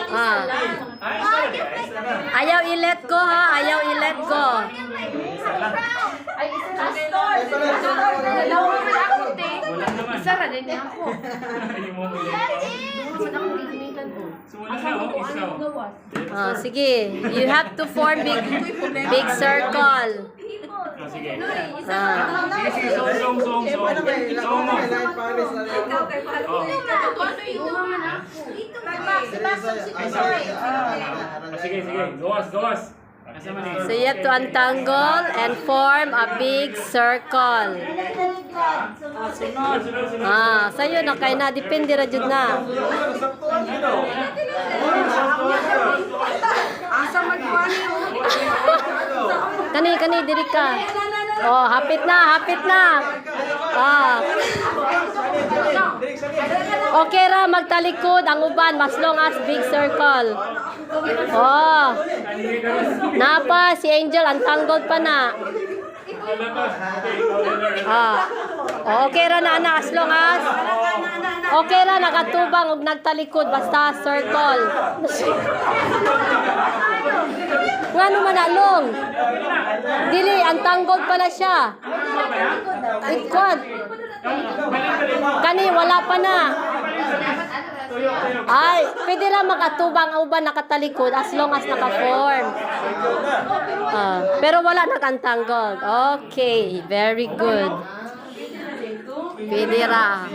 Ah. Ayaw i-let go ha, ayaw i-let go. Ay, isa isa ra din niya ako. Ah, sige. You have to form big circle. Sige. Ah. Sige, song mo. Sige, gawas. So you have to untangle and form a big circle. Ah, sa'yo na kay na depende ra jud na. Kani diri ka. Oh, hapit na. Ah. Okay ra magtalikod ang uban mas long as big circle. Oh. Napa si Angel untangled pa na. Ah. Okay ra na as long as okay ra nagatubang og nagtalikod basta circle. Ngano man along? Dili untangled pa na siya. Ikot. Kani wala pa na. Ay, pwede lang makatubang ang uban nakatalikod as long as naka-form. Pero wala nag-untangled. Okay, very good. Pwede ra.